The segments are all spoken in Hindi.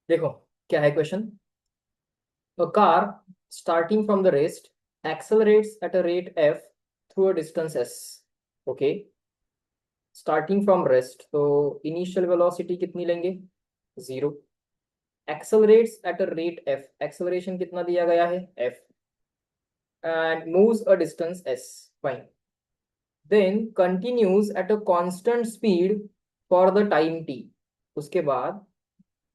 देखो क्या है question. A car starting from the rest accelerates at a rate f through a distance s. Okay, starting from rest तो initial velocity कितनी लेंगे? 0. Accelerates at a rate f, acceleration कितना दिया गया है? f, and moves a distance s. Fine. Then continues at a constant speed for the time t. उसके बाद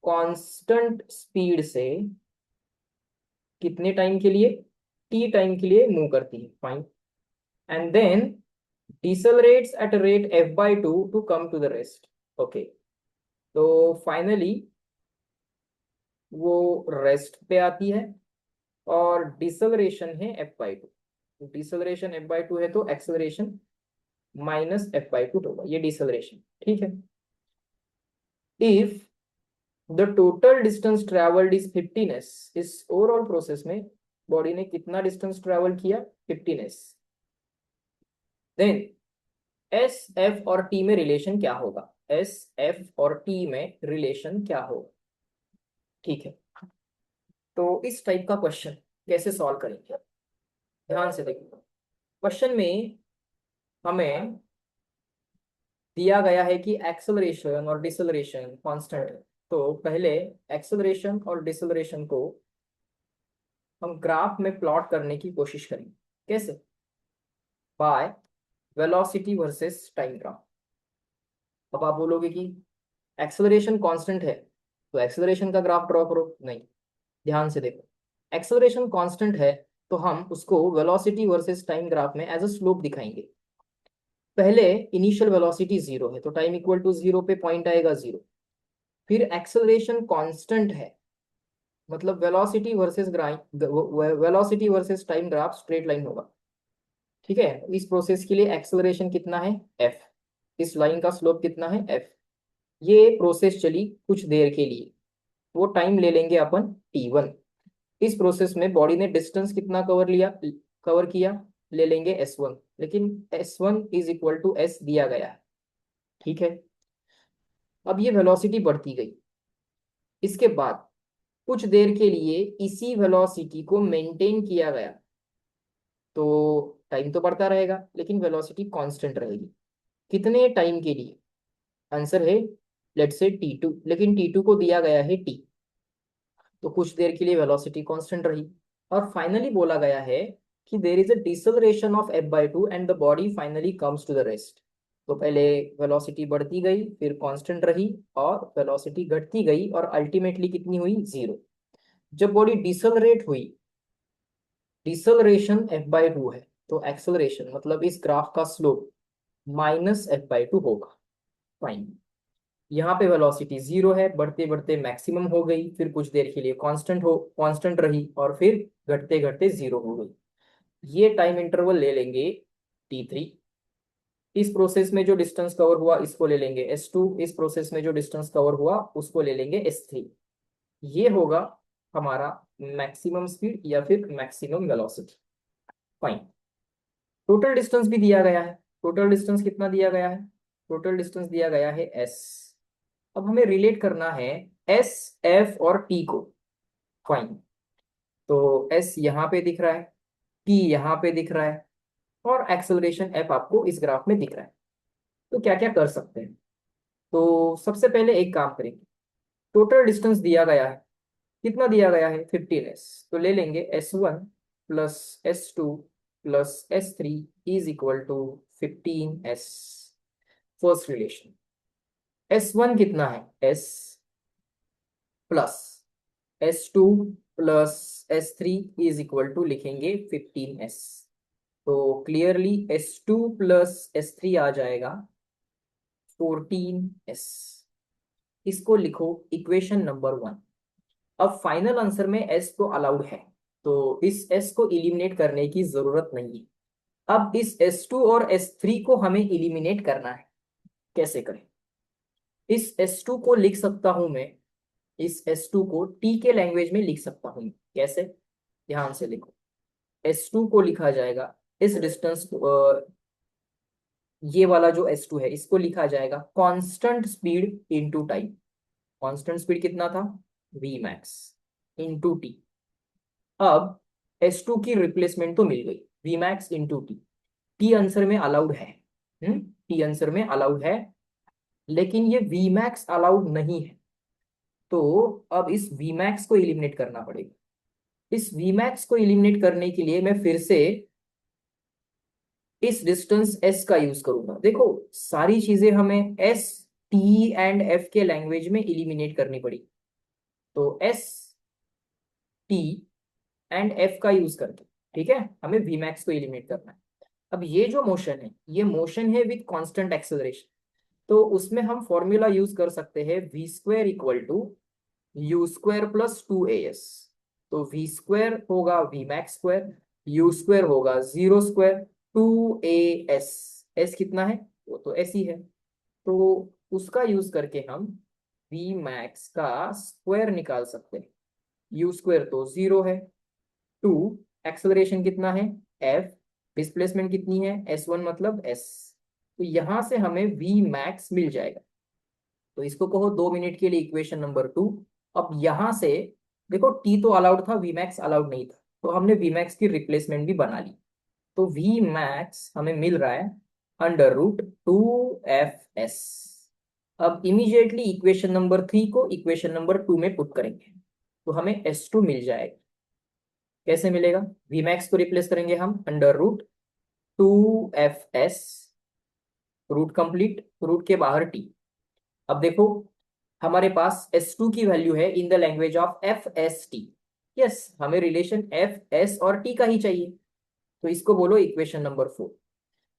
constant speed से कितने टाइम के लिए? टी टाइम के लिए मूव करती है। Fine. And then decelerates at rate f by 2 to come to the rest. Okay, तो फाइनली वो रेस्ट पे आती है और डिसलरेशन है f by 2। Deceleration f by 2 है तो एक्सेलरेशन माइनस f by 2 होगा, ये डिसलरेशन। ठीक है। If the total distance travelled is 15s, इस ओवरऑल प्रोसेस में बॉडी ने कितना डिस्टेंस ट्रेवल किया? 15s। देन एस एफ और टी में रिलेशन क्या होगा? एस एफ और टी में रिलेशन क्या होगा? ठीक है, तो इस टाइप का क्वेश्चन कैसे सॉल्व करेंगे? ध्यान से देखिए। क्वेश्चन में हमें दिया गया है कि एक्सेलरेशन और डिसलरेशन कांस्टेंट है। तो पहले एक्सेलरेशन और डिसलरेशन को हम ग्राफ में प्लॉट करने की कोशिश करेंगे। कैसे? By velocity versus time graph. अब आप बोलोगे कि एक्सेलरेशन कांस्टेंट है तो एक्सेलरेशन का ग्राफ ड्रॉ करो। नहीं, ध्यान से देखो। एक्सेलरेशन कांस्टेंट है तो हम उसको वेलोसिटी वर्सेस टाइम ग्राफ में एज अ स्लोप दिखाएंगे। पहले इनिशियल वेलोसिटी 0 है तो टाइम इक्वल टू 0 पे पॉइंट आएगा 0। फिर एक्सेलरेशन कांस्टेंट है, मतलब velocity versus time graph straight line होगा। ठीक है, इस प्रोसेस के लिए एक्सेलरेशन कितना है? f। इस लाइन का स्लोप कितना है? f। ये प्रोसेस चली कुछ देर के लिए, वो टाइम ले लेंगे अपन t1। इस प्रोसेस में बॉडी ने डिस्टेंस कितना कवर किया? ले लेंगे s1, लेकिन s1 is equal to s दिया गया है। ठीक है, अब ये वेलोसिटी बढ़ती गई। इसके बाद कुछ देर के लिए इसी वेलोसिटी को मेंटेन किया गया, तो टाइम तो बढ़ता रहेगा लेकिन वेलोसिटी कांस्टेंट रहेगी। कितने टाइम के लिए? आंसर है लेट्स से t2, लेकिन t2 को दिया गया है t, तो कुछ देर के लिए वेलोसिटी कांस्टेंट रही। और फाइनली बोला गया है कि there is a deceleration of f by 2 and the body finally comes to the rest. तो पहले वेलोसिटी बढ़ती गई, फिर कांस्टेंट रही, और वेलोसिटी घटती गई और अल्टीमेटली कितनी हुई? 0। जब बॉडी डिसलरेट हुई, डिसलरेशन f by 2 है, तो एक्सेलरेशन मतलब इस ग्राफ का स्लोप माइनस f by 2 होगा। फाइन। यहाँ पे वेलोसिटी 0 है, बढ़ते बढ़ते मैक्सिमम हो गई, फिर कुछ देर के लिए कांस्टेंट रही, और फिर घटते घटते 0 हो गई। ये टाइम इंटरवल ले लेंगे t3। इस प्रोसेस में जो डिस्टेंस कवर हुआ इसको ले लेंगे s2। इस प्रोसेस में जो डिस्टेंस कवर हुआ उसको ले लेंगे s3। ये होगा हमारा मैक्सिमम स्पीड या फिर maximum velocity. Fine. Total distance भी दिया गया है। टोटल डिस्टेंस कितना दिया गया है? टोटल डिस्टेंस दिया गया है s। अब हमें रिलेट करना है एस, एफ और टी को। फाइन। तो एस यहाँ पे दिख रहा है, टी यहाँ पे दिख रहा है, और एक्सेलरेशन एफ आपको इस ग्राफ में दिख रहा है। तो क्या क्या कर सकते हैं? तो सबसे पहले एक काम करेंगे। टोटल डिस्टेंस दिया गया है, कितना दिया गया है? 15s। तो ले लेंगे s1 plus s2 plus s3 is equal to 15s। First relation, s1 कितना है? s plus s2 plus s3 is equal to लिखेंगे 15s। तो क्लियरली s2 प्लस s3 आ जाएगा 14s। इसको लिखो इक्वेशन नंबर 1। अब फाइनल आंसर में s तो अलाउड है, तो इस s को इलिमिनेट करने की जरूरत नहीं है। अब इस s2 और s3 को हमें इलिमिनेट करना है। कैसे करें? इस s2 को लिख सकता हूं मैं, इस S2 को T के लैंग्वेज में लिख सकता हूँ। कैसे? ध्यान से लिखो। S2 को लिखा जाएगा इस डिस्टेंस, ये वाला जो S2 है इसको लिखा जाएगा constant speed into time. Constant speed कितना था? We max into T. अब S2 की रिप्लेसमेंट तो मिल गई, V max into T. T answer में अलाउड है, टी आंसर में अलाउड है, लेकिन ये वी मैक्स अलाउड नहीं है। तो अब इस वी मैक्स को एलिमिनेट करना पड़ेगा। इस वी मैक्स को एलिमिनेट करने के लिए मैं फिर से इस डिस्टेंस s का यूज करूंगा। देखो, सारी चीजें हमें s, t एंड f के लैंग्वेज में एलिमिनेट करनी पड़ी। तो s, t एंड f का यूज करके, ठीक है, हमें v मैक्स को एलिमिनेट करना है। अब ये जो मोशन है, ये मोशन है विथ कांस्टेंट एक्सेलरेशन। तो उसमें हम फॉर्मूला यूज कर सकते हैं V square equal to you square plus 2as। तो वी स्क्वायर होगा V max square, U square होगा 0 स्क्वायर, 2as। एस कितना है, वो तो ऐस ही है। तो उसका यूज करके हम वी मैक्स का स्क्वायर निकाल सकते हैं। यू स्क्वायर तो 0 है, 2, एक्सेलरेशन कितना है f, डिस्प्लेसमेंट कितनी है s1 मतलब s। तो यहां से हमें v मैक्स मिल जाएगा। तो इसको कहो 2 मिनट के लिए इक्वेशन नंबर 2। अब यहां से देखो, t तो अलाउड था, v मैक्स अलाउड नहीं था, तो हमने v मैक्स की रिप्लेसमेंट भी बना ली। तो v मैक्स हमें मिल रहा है √2fs। अब इमीडिएटली इक्वेशन नंबर 3 को इक्वेशन नंबर 2 में पुट करेंगे, तो हमें s2 मिल जाएगा। कैसे मिलेगा, वी मैक्स को रिप्लेस करेंगे हम √2fs, रूट कंप्लीट, रूट के बाहर t। अब देखो, हमारे पास s2 की वैल्यू है in the language of F S T. Yes, हमें रिलेशन एफ एस और t का ही चाहिए, तो इसको बोलो इक्वेशन नंबर 4।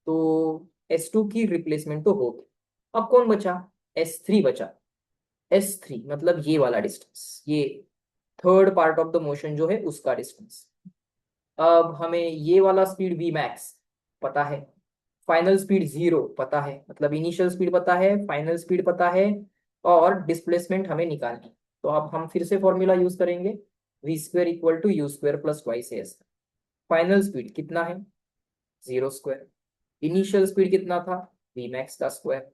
तो s2 की रिप्लेसमेंट तो हो गई। अब कौन बचा, s3 बचा। s3 मतलब ये वाला डिस्टेंस, ये third part of the motion जो है उसका डिस्टेंस। अब हमें ये वाला स्पीड वी मैक्स पता है, फाइनल स्पीड 0 पता है, मतलब इनिशियल स्पीड पता है, फाइनल स्पीड पता है, और डिस्प्लेसमेंट हमें निकालनी। तो अब हम फिर से फॉर्मूला यूज करेंगे v square equal to you square plus twice s. Final speed कितना है 0 स्क्वायर, इनिशियल स्पीड कितना था वी मैक्स का स्क्वायर,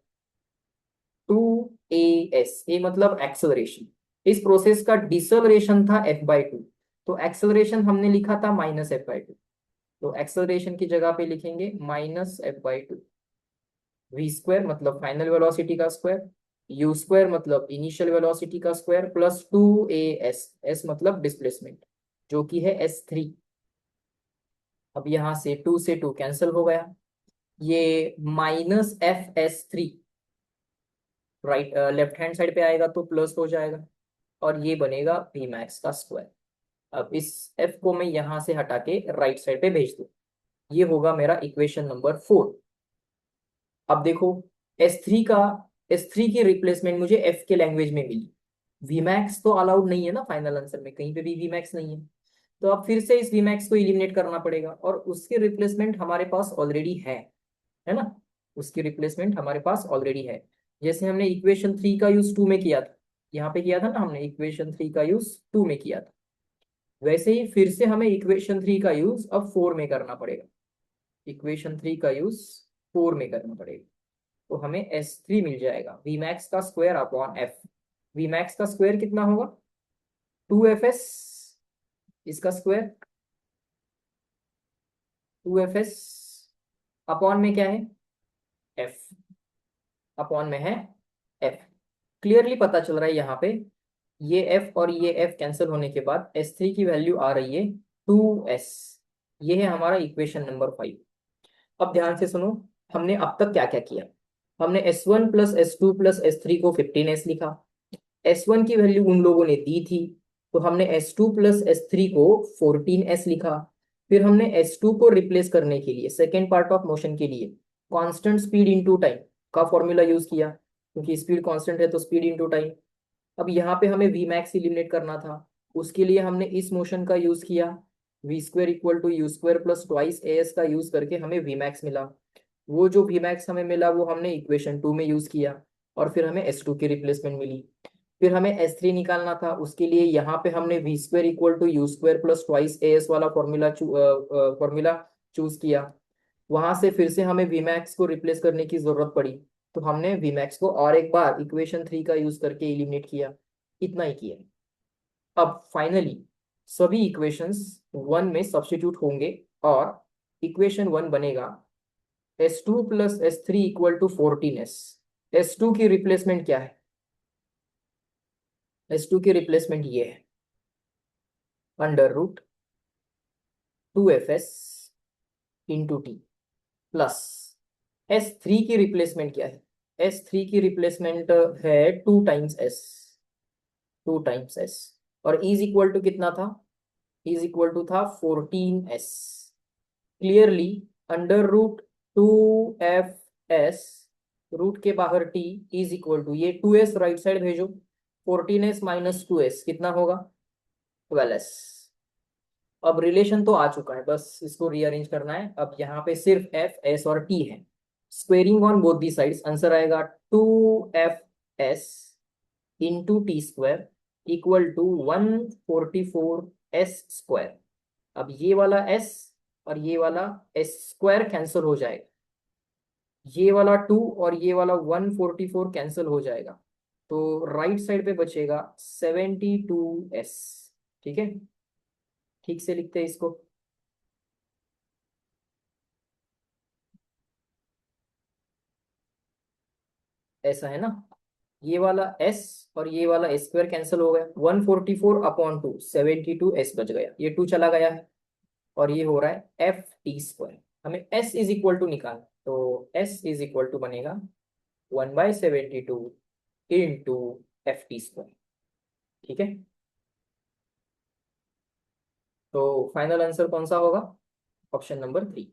2as, ए मतलब एक्सेलरेशन। इस प्रोसेस का डिसलरेशन था f/2, तो एक्सेलरेशन हमने लिखा था -f/2। तो एक्सेलरेशन की जगह पे लिखेंगे -f/2। वी स्क्वायर मतलब फाइनल वेलोसिटी का स्क्वायर, यू स्क्वायर मतलब इनिशियल वेलोसिटी का स्क्वायर, प्लस 2as, एस मतलब डिस्प्लेसमेंट जो कि है s3। अब यहाँ से 2 से 2 कैंसिल हो गया, ये -fs3 right left hand side पे आएगा तो प्लस हो जाएगा, और ये बनेगा वी मैक्स का स्क्वायर। अब इस f को मैं यहाँ से हटा के राइट साइड पे भेज दूँ, ये होगा मेरा इक्वेशन नंबर 4। अब देखो, S3 का, S3 की रिप्लेसमेंट मुझे f के लैंग्वेज में मिली। Vmax तो अलाउड नहीं है ना, फाइनल आंसर में कहीं पे भी Vmax नहीं है। तो अब फिर से इस Vmax को एलिमिनेट करना पड़ेगा, और उसकी रिप्लेसमेंट हमारे पास ऑलरेडी है ना, उसकी रिप्लेसमेंट हमारे पास ऑलरेडी है। जैसे हमने इक्वेशन 3 का यूज 2 में किया था, यहाँ पे किया था ना हमने, इक्वेशन 3 का यूज 2 में किया था, वैसे ही फिर से हमें इक्वेशन 3 का यूज अब 4 में करना पड़ेगा। इक्वेशन 3 का यूज 4 में करना पड़ेगा, तो हमें S3 मिल जाएगा वी मैक्स का square upon f. V max का स्क्वायर कितना होगा 2fs, इसका स्क्वायर 2fs, अपॉन में क्या है f, अपॉन में है f। क्लियरली पता चल रहा है यहाँ पे, ये f और ये f कैंसिल होने के बाद S3 की वैल्यू आ रही है 2s। ये है हमारा इक्वेशन नंबर 5। अब ध्यान से सुनो, हमने अब तक क्या क्या किया। हमने S1 plus S2 plus S3 को 15s लिखा, S1 की वैल्यू उन लोगों ने दी थी, तो हमने S2 प्लस S3 को 14s लिखा। फिर हमने S2 को रिप्लेस करने के लिए सेकेंड पार्ट ऑफ मोशन के लिए कांस्टेंट स्पीड इनटू टाइम का फॉर्मूला यूज किया, क्योंकि स्पीड कांस्टेंट है तो स्पीड इनटू टाइम। अब यहाँ पे हमें वी मैक्स एलिमिनेट करना था, उसके लिए हमने इस मोशन का यूज किया, v square equal to you square plus twice s का यूज करके हमें वी मैक्स मिला। वो जो वी मैक्स हमें मिला वो हमने इक्वेशन 2 में यूज किया, और फिर हमें S2 की रिप्लेसमेंट मिली। फिर हमें S3 निकालना था, उसके लिए यहाँ पे हमने v square equal to you square plus twice s वाला फॉर्मूला चूज किया। वहां से फिर से हमें वी मैक्स को रिप्लेस करने की जरूरत पड़ी, तो हमने वी मैक्स को और एक बार इक्वेशन 3 का यूज करके एलिमिनेट किया। इतना ही किया। अब फाइनली सभी इक्वेशंस वन में सब्स्टिट्यूट होंगे और इक्वेशन वन बनेगा S2 plus S3 equal to 14S। S2 की रिप्लेसमेंट क्या है? S2 की रिप्लेसमेंट ये है under root 2FS into t plus S3 की रिप्लेसमेंट क्या है? S3 की रिप्लेसमेंट है 2 टाइम्स S, 2 टाइम्स S। और इज इक्वल टू कितना था? इज इक्वल टू था 14S। Clearly under root 2FS root के बाहर t इज इक्वल टू ये 2S राइट साइड भेजो, 14S माइनस 2S कितना होगा? 12S। अब रिलेशन तो आ चुका है, बस इसको रीअरेंज करना है। अब यहाँ पे सिर्फ F S और T है। Squaring on both the sides answer आएगा 2FS into t square equal to 144S square. अब ये वाला S और ये वाला S स्क्वायर कैंसिल हो जाएगा, ये वाला 2 और ये वाला 144 कैंसिल हो जाएगा, तो राइट साइड पे बचेगा 72S। ठीक है, ठीक से लिखते हैं इसको। ऐसा है ना, ये वाला S और ये वाला S स्क्वायर कैंसिल हो गया, 144 अपॉन 2 72S बच गया, ये 2 चला गया है और ये हो रहा है FT स्क्वायर। हमें S इज इक्वल टू निकालना, तो S इज इक्वल टू बनेगा 1/72 इंटू FT स्क्वायर। ठीक है, तो फाइनल आंसर कौन सा होगा? Option number 3।